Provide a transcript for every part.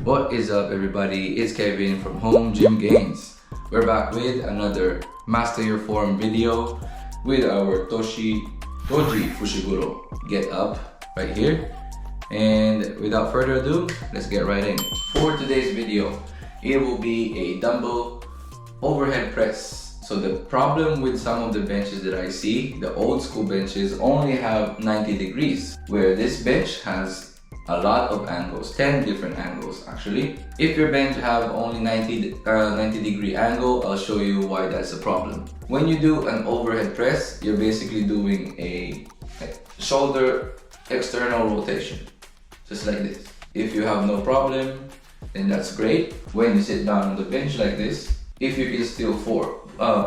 What is up, everybody? It's Kevin from Home Gym Gains. We're back with another Master Your Form video with our Toji Fushiguro Get Up right here. And without further ado, let's get right in. For today's video, it will be a dumbbell overhead press. So the problem with some of the benches that I see, the old school benches only have 90 degrees, where this bench has a lot of angles, 10 different angles actually. If your bench have only 90 degree angle, I'll show you why that's a problem. When you do an overhead press, you're basically doing a shoulder external rotation, just like this. If you have no problem, then that's great. When you sit down on the bench like this, if you can still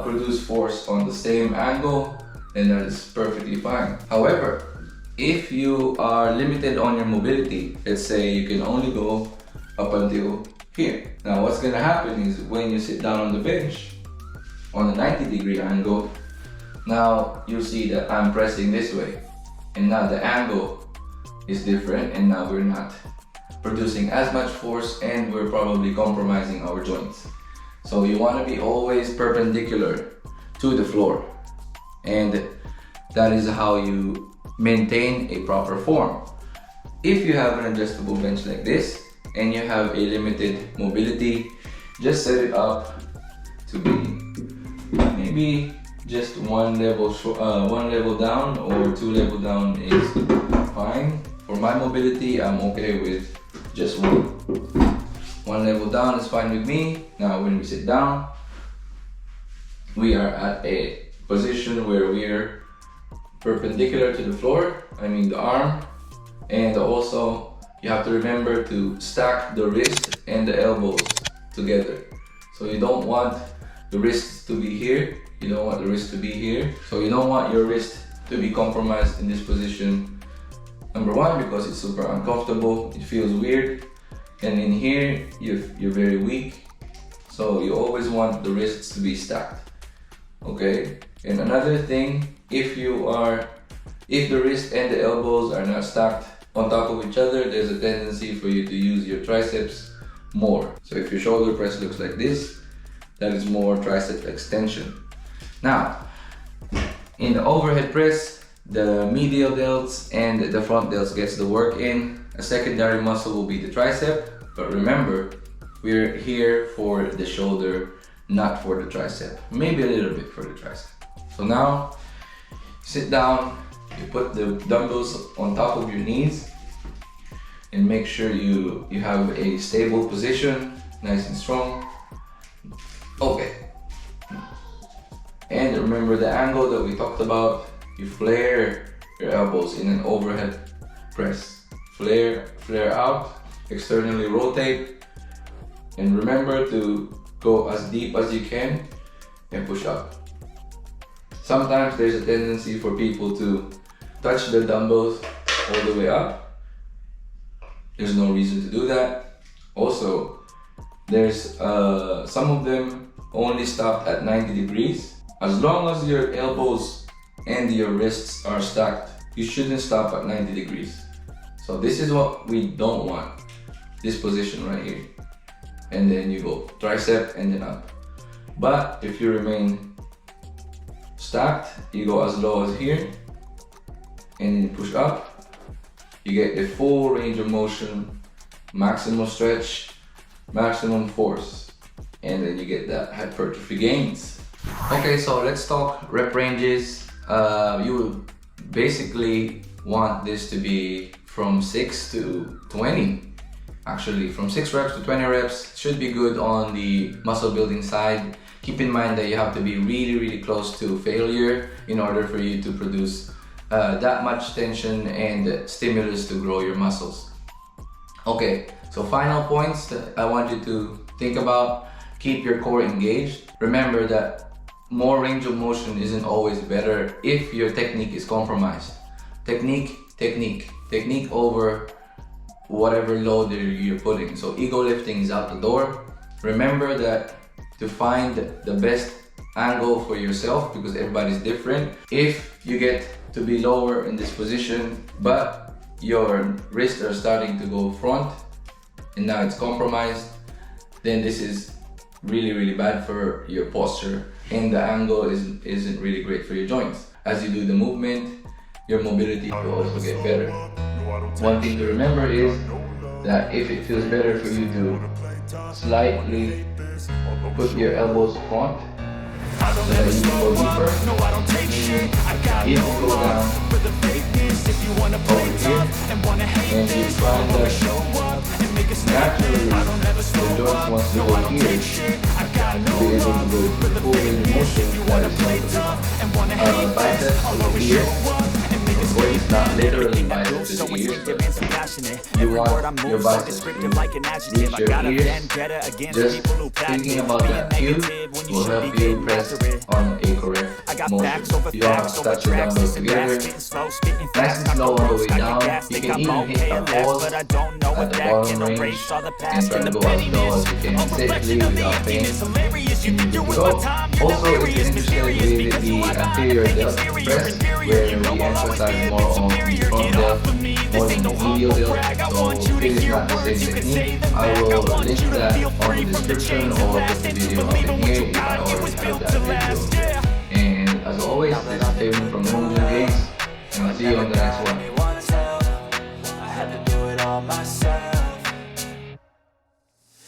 produce force on the same angle, then that is perfectly fine. However, if you are limited on your mobility, let's say you can only go up until here. Now what's gonna happen is when you sit down on the bench on a 90 degree angle, now you'll see that I'm pressing this way, and now the angle is different, and now we're not producing as much force, and we're probably compromising our joints. So you want to be always perpendicular to the floor, and that is how you maintain a proper form. If you have an adjustable bench like this and you have a limited mobility, just set it up to be maybe just one level down or 2 level down is fine. For my mobility, I'm okay with just one level down is fine with me. Now when we sit down, we are at a position where we're perpendicular to the floor, I mean the arm, and also you have to remember to stack the wrist and the elbows together. So you don't want the wrists to be here, you don't want the wrist to be here, so you don't want your wrist to be compromised in this position. Number one, because it's super uncomfortable, it feels weird, and in here you're very weak, so you always want the wrists to be stacked. Okay, and another thing, if the wrist and the elbows are not stacked on top of each other, there's a tendency for you to use your triceps more. So if your shoulder press looks like this, that is more tricep extension. Now, in the overhead press, the medial delts and the front delts gets the work in. A secondary muscle will be the tricep, but remember, we're here for the shoulder, not for the tricep. Maybe a little bit for the tricep. So now, sit down, you put the dumbbells on top of your knees, and make sure you have a stable position, nice and strong. Okay. And remember the angle that we talked about, you flare your elbows in an overhead press. Flare out, externally rotate, and remember to go as deep as you can and push up. Sometimes there's a tendency for people to touch the dumbbells all the way up. There's no reason to do that. Also, there's some of them only stop at 90 degrees. As long as your elbows and your wrists are stacked, you shouldn't stop at 90 degrees. So this is what we don't want, this position right here. And then you go tricep and then up. But if you remain stacked, you go as low as here, and then you push up, you get the full range of motion, maximum stretch, maximum force, and then you get that hypertrophy gains. Okay, so let's talk rep ranges. You would basically want this to be from 6 to 20. Actually, from 6 reps to 20 reps should be good on the muscle building side. Keep in mind that you have to be really close to failure in order for you to produce that much tension and stimulus to grow your muscles. Okay, so final points that I want you to think about. Keep your core engaged. Remember that more range of motion isn't always better if your technique is compromised. Technique over whatever load you're putting. So ego lifting is out the door. Remember that to find the best angle for yourself, because everybody's different. If you get to be lower in this position, but your wrists are starting to go front, and now it's compromised, then this is really bad for your posture, and the angle isn't really great for your joints. As you do the movement, your mobility will also get better. One thing to remember is that if it feels better for you to slightly put your elbows front so that you can go deeper, if you go down over here and you find that naturally the joints wants to go here, to be able to go to full range of motion, that is not biceps over here. It's not literally biceps to the ears, but you want your biceps to reach your ears. Just thinking about that cue will help you press on a correct motion. You don't have to touch your dumbbells together. Nice and slow on the way down. You can even hit a pause at the bottom range and try to go as low as you can safely without pain. So, also it's interesting with the anterior delt press, where we emphasize more on the front delt more than the medial delt. So it is not the same technique. I will link that on the description or put the video up in here if I already have that video. And as always, this is Taylor from Home Gym Games, and I'll see you on the next one.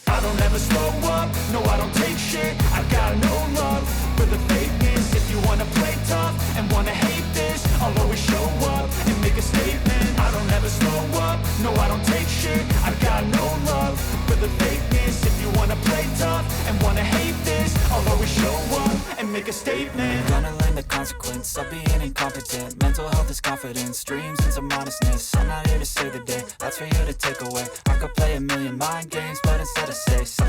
I don't ever slow up, no I don't take shit. I got no love for the fakeness. If you wanna play tough and wanna hate this, I'll always show up and make a statement. I don't ever slow up, no I don't take shit. I got no love for the fakeness. If you wanna play tough and wanna hate this, I'll always show up and make a statement. I'm gonna learn the consequence of being incompetent. Mental health is confidence, dreams and some honestness. I'm not here to save the day, that's for you to take away. I could play a million mind games, but instead I say something